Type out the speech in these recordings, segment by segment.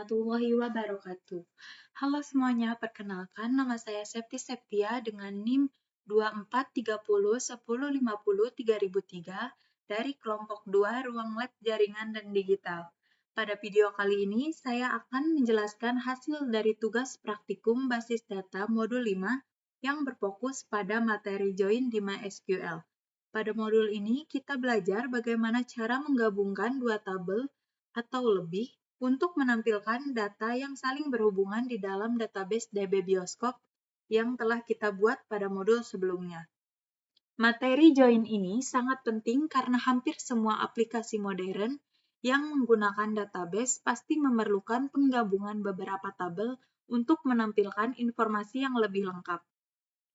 warahmatullahi wabarakatuh. Halo semuanya, perkenalkan nama saya Septi Septia dengan NIM 243010503003 dari kelompok 2 Ruang Lab Jaringan dan Digital. Pada video kali ini, saya akan menjelaskan hasil dari tugas praktikum basis data modul 5 yang berfokus pada materi join di MySQL. Pada modul ini, kita belajar bagaimana cara menggabungkan dua tabel atau lebih untuk menampilkan data yang saling berhubungan di dalam database DB Bioskop yang telah kita buat pada modul sebelumnya. Materi join ini sangat penting karena hampir semua aplikasi modern yang menggunakan database pasti memerlukan penggabungan beberapa tabel untuk menampilkan informasi yang lebih lengkap.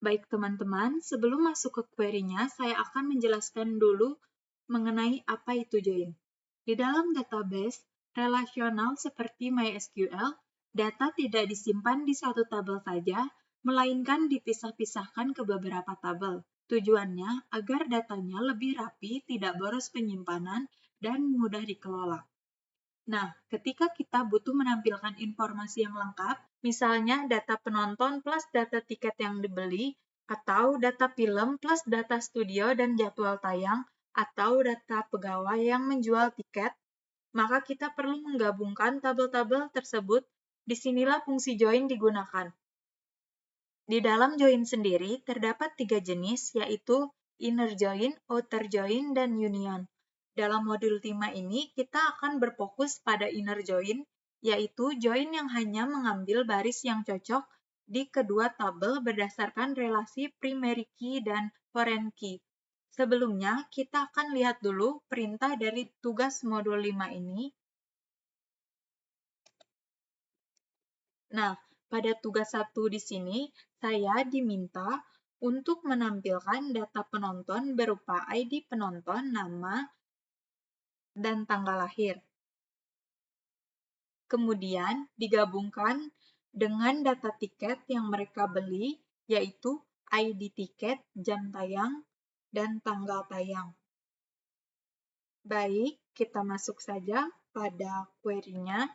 Baik teman-teman, sebelum masuk ke query-nya, saya akan menjelaskan dulu mengenai apa itu join. Di dalam database relasional seperti MySQL, data tidak disimpan di satu tabel saja, melainkan dipisah-pisahkan ke beberapa tabel. Tujuannya agar datanya lebih rapi, tidak boros penyimpanan, dan mudah dikelola. Nah, ketika kita butuh menampilkan informasi yang lengkap, misalnya data penonton plus data tiket yang dibeli, atau data film plus data studio dan jadwal tayang, atau data pegawai yang menjual tiket, maka kita perlu menggabungkan tabel-tabel tersebut. Disinilah fungsi join digunakan. Di dalam join sendiri terdapat 3 jenis, yaitu inner join, outer join, dan union. Dalam modul 5 ini, kita akan berfokus pada inner join, yaitu join yang hanya mengambil baris yang cocok di kedua tabel berdasarkan relasi primary key dan foreign key. Sebelumnya, kita akan lihat dulu perintah dari tugas modul 5 ini. Nah, pada tugas 1 di sini, saya diminta untuk menampilkan data penonton berupa ID penonton, nama, dan tanggal lahir. Kemudian digabungkan dengan data tiket yang mereka beli, yaitu ID tiket, jam tayang, dan tanggal tayang. Baik, kita masuk saja pada query-nya.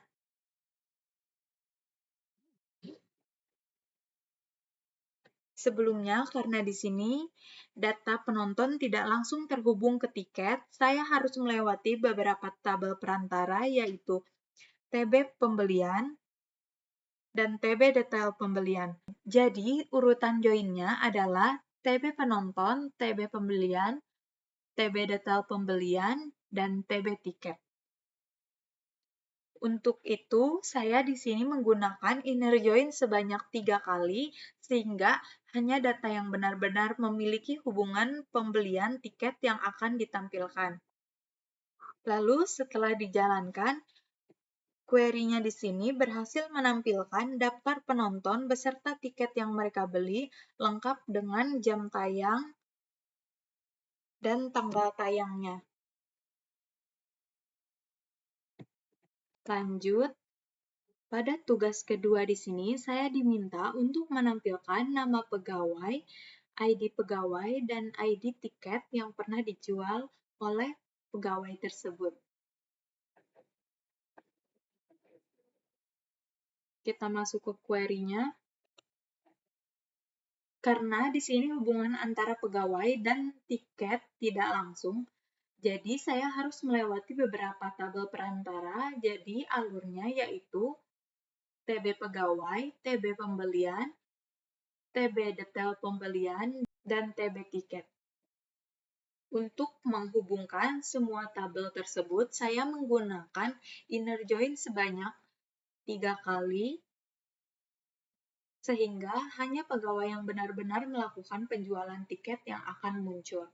Sebelumnya, karena di sini data penonton tidak langsung terhubung ke tiket, saya harus melewati beberapa tabel perantara, yaitu TB pembelian dan TB detail pembelian. Jadi, urutan join-nya adalah TB penonton, TB pembelian, TB detail pembelian, dan TB tiket. Untuk itu, saya di sini menggunakan inner join sebanyak 3 kali, sehingga hanya data yang benar-benar memiliki hubungan pembelian tiket yang akan ditampilkan. Lalu, setelah dijalankan, query-nya di sini berhasil menampilkan daftar penonton beserta tiket yang mereka beli, lengkap dengan jam tayang dan tanggal tayangnya. Lanjut. Pada tugas kedua di sini, saya diminta untuk menampilkan nama pegawai, ID pegawai, dan ID tiket yang pernah dijual oleh pegawai tersebut. Kita masuk ke query-nya. Karena di sini hubungan antara pegawai dan tiket tidak langsung, jadi saya harus melewati beberapa tabel perantara, jadi alurnya yaitu TB pegawai, TB pembelian, TB detail pembelian, dan TB tiket. Untuk menghubungkan semua tabel tersebut, saya menggunakan inner join sebanyak 3 kali, sehingga hanya pegawai yang benar-benar melakukan penjualan tiket yang akan muncul.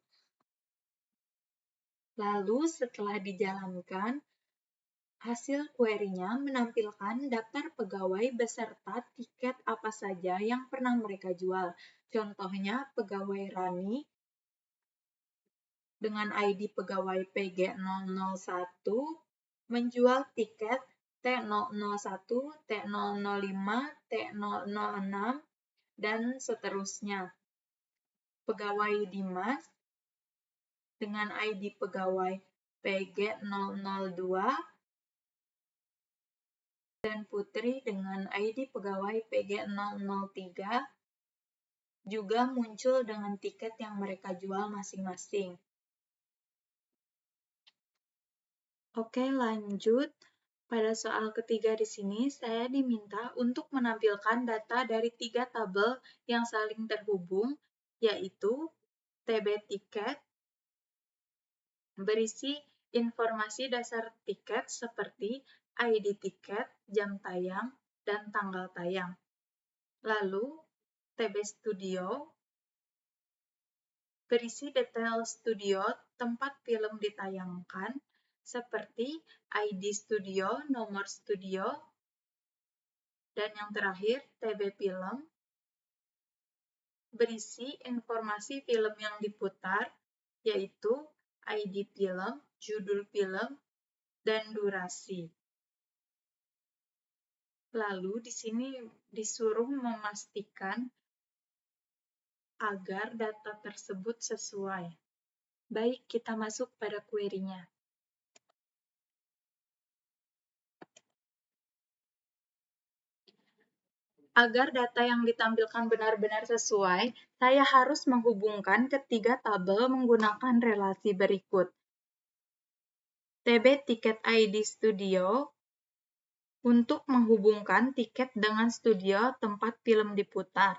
Lalu setelah dijalankan, hasil query-nya menampilkan daftar pegawai beserta tiket apa saja yang pernah mereka jual. Contohnya, pegawai Rani dengan ID pegawai PG001 menjual tiket T001, T005, T006, dan seterusnya. Pegawai Dimas dengan ID pegawai PG002 dan Putri dengan ID pegawai PG003 juga muncul dengan tiket yang mereka jual masing-masing. Oke, lanjut. Pada soal ketiga di sini, saya diminta untuk menampilkan data dari 3 tabel yang saling terhubung, yaitu TB tiket, berisi informasi dasar tiket seperti ID tiket, jam tayang, dan tanggal tayang. Lalu, TB Studio, berisi detail studio tempat film ditayangkan, seperti ID studio, nomor studio, dan yang terakhir, TB Film, berisi informasi film yang diputar, yaitu ID film, judul film, dan durasi. Lalu di sini disuruh memastikan agar data tersebut sesuai. Baik, kita masuk pada query-nya. Agar data yang ditampilkan benar-benar sesuai, saya harus menghubungkan ketiga tabel menggunakan relasi berikut. TB Tiket ID Studio untuk menghubungkan tiket dengan studio tempat film diputar.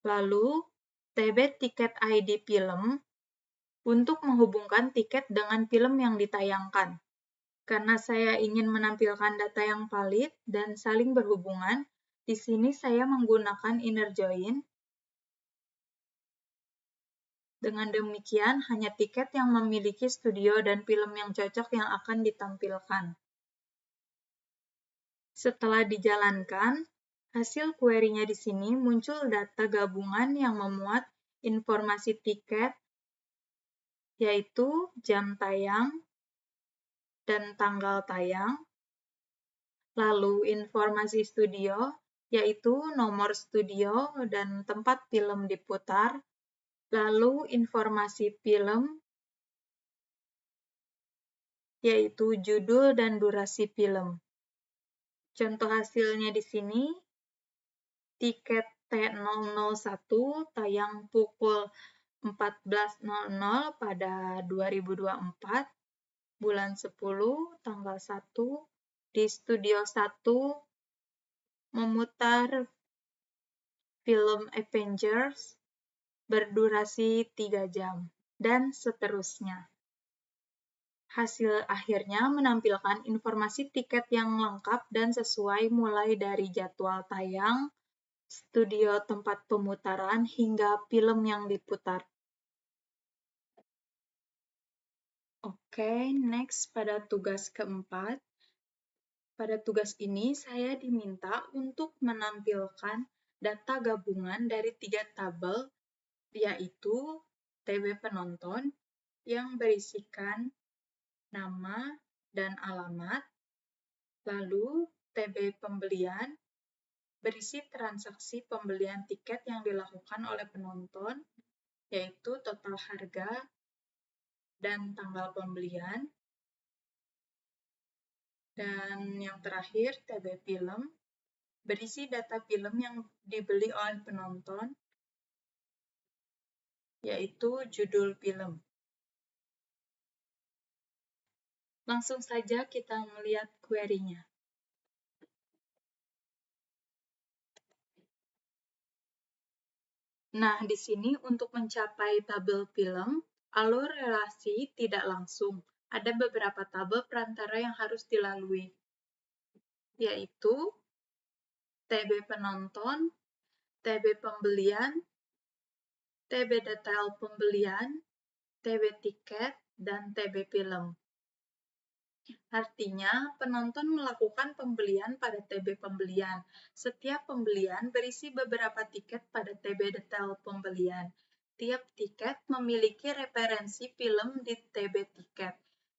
Lalu, TB Tiket ID Film untuk menghubungkan tiket dengan film yang ditayangkan. Karena saya ingin menampilkan data yang valid dan saling berhubungan, di sini saya menggunakan inner join. Dengan demikian, hanya tiket yang memiliki studio dan film yang cocok yang akan ditampilkan. Setelah dijalankan, hasil query-nya di sini muncul data gabungan yang memuat informasi tiket, yaitu jam tayang dan tanggal tayang, lalu informasi studio, yaitu nomor studio dan tempat film diputar, lalu informasi film, yaitu judul dan durasi film. Contoh hasilnya di sini, tiket T001 tayang pukul 14.00 pada 2024, bulan 10, tanggal 1, di Studio 1 memutar film Avengers berdurasi 3 jam, dan seterusnya. Hasil akhirnya menampilkan informasi tiket yang lengkap dan sesuai mulai dari jadwal tayang, studio tempat pemutaran, hingga film yang diputar. Oke, next pada tugas keempat. Pada tugas ini, saya diminta untuk menampilkan data gabungan dari 3 tabel, yaitu TB penonton yang berisikan nama dan alamat, lalu TB pembelian berisi transaksi pembelian tiket yang dilakukan oleh penonton, yaitu total harga dan tanggal pembelian, dan yang terakhir TB film berisi data film yang dibeli oleh penonton, yaitu judul film. Langsung saja kita melihat query-nya. Nah, di sini untuk mencapai tabel film, alur relasi tidak langsung. Ada beberapa tabel perantara yang harus dilalui, yaitu TB penonton, TB pembelian, TB detail pembelian, TB tiket, dan TB film. Artinya, penonton melakukan pembelian pada TB pembelian. Setiap pembelian berisi beberapa tiket pada TB detail pembelian. Tiap tiket memiliki referensi film di TB tiket.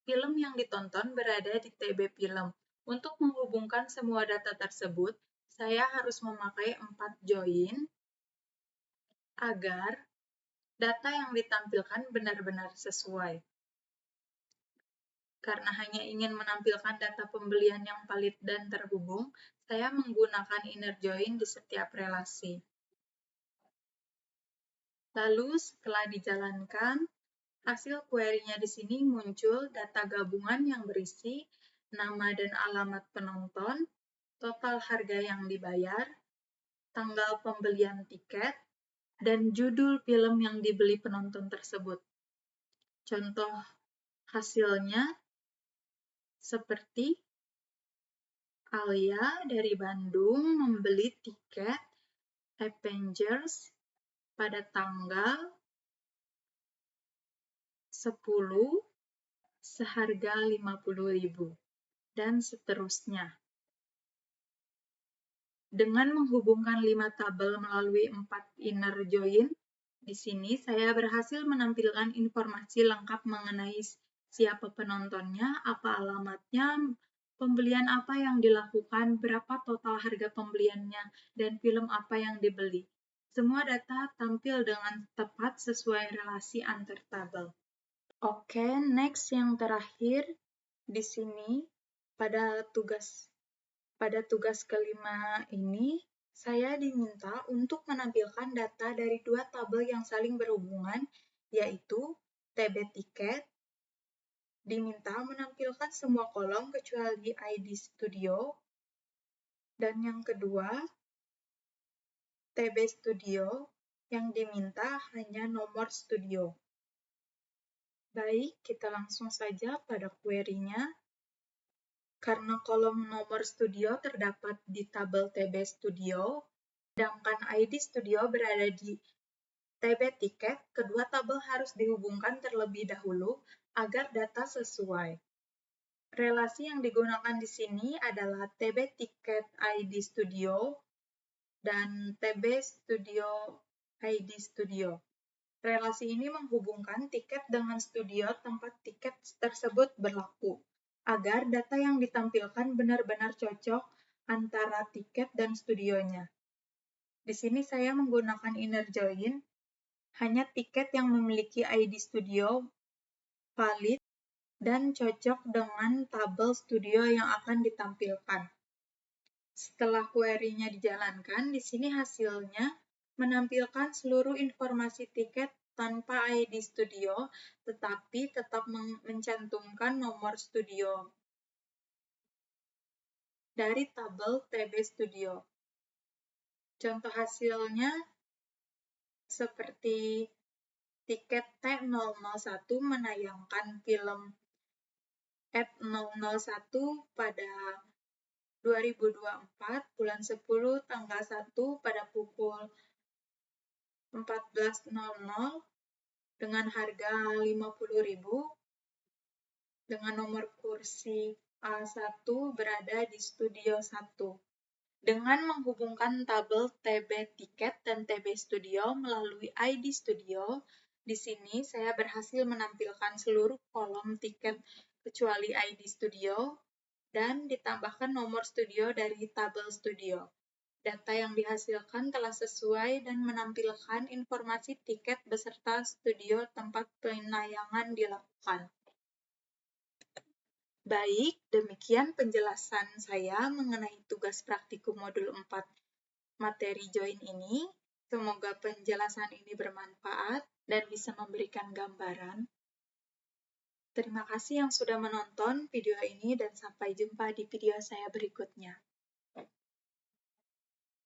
Film yang ditonton berada di TB film. Untuk menghubungkan semua data tersebut, saya harus memakai 4 join agar data yang ditampilkan benar-benar sesuai. Karena hanya ingin menampilkan data pembelian yang valid dan terhubung, saya menggunakan inner join di setiap relasi. Lalu setelah dijalankan, hasil query-nya di sini muncul data gabungan yang berisi nama dan alamat penonton, total harga yang dibayar, tanggal pembelian tiket, dan judul film yang dibeli penonton tersebut. Contoh hasilnya seperti Alia dari Bandung membeli tiket Avengers pada tanggal 10 seharga 50.000 dan seterusnya. Dengan menghubungkan 5 tabel melalui 4 inner join, di sini saya berhasil menampilkan informasi lengkap mengenai siapa penontonnya, apa alamatnya, pembelian apa yang dilakukan, berapa total harga pembeliannya, dan film apa yang dibeli. Semua data tampil dengan tepat sesuai relasi antar tabel. Oke, next yang terakhir di sini pada tugas kelima ini saya diminta untuk menampilkan data dari 2 tabel yang saling berhubungan, yaitu TB tiket, diminta menampilkan semua kolom kecuali ID studio, dan yang kedua, TB studio yang diminta hanya nomor studio. Baik, kita langsung saja pada query-nya. Karena kolom nomor studio terdapat di tabel TB studio, sedangkan ID studio berada di TB tiket, kedua tabel harus dihubungkan terlebih dahulu agar data sesuai. Relasi yang digunakan di sini adalah TB tiket ID studio dan TB studio ID studio. Relasi ini menghubungkan tiket dengan studio tempat tiket tersebut berlaku, agar data yang ditampilkan benar-benar cocok antara tiket dan studionya. Di sini saya menggunakan inner join, hanya tiket yang memiliki ID studio valid dan cocok dengan tabel studio yang akan ditampilkan. Setelah query-nya dijalankan, di sini hasilnya menampilkan seluruh informasi tiket tanpa ID studio, tetapi tetap mencantumkan nomor studio dari tabel TB studio. Contoh hasilnya seperti tiket T001 menayangkan film F001 pada 2024 bulan 10 tanggal 1 pada pukul 14.00 dengan harga 50.000 dengan nomor kursi A1 berada di studio 1. Dengan menghubungkan tabel TB tiket dan TB studio melalui ID studio, di sini saya berhasil menampilkan seluruh kolom tiket kecuali ID studio dan ditambahkan nomor studio dari tabel studio. Data yang dihasilkan telah sesuai dan menampilkan informasi tiket beserta studio tempat penayangan dilakukan. Baik, demikian penjelasan saya mengenai tugas praktikum modul 4 materi join ini. Semoga penjelasan ini bermanfaat dan bisa memberikan gambaran. Terima kasih yang sudah menonton video ini dan sampai jumpa di video saya berikutnya.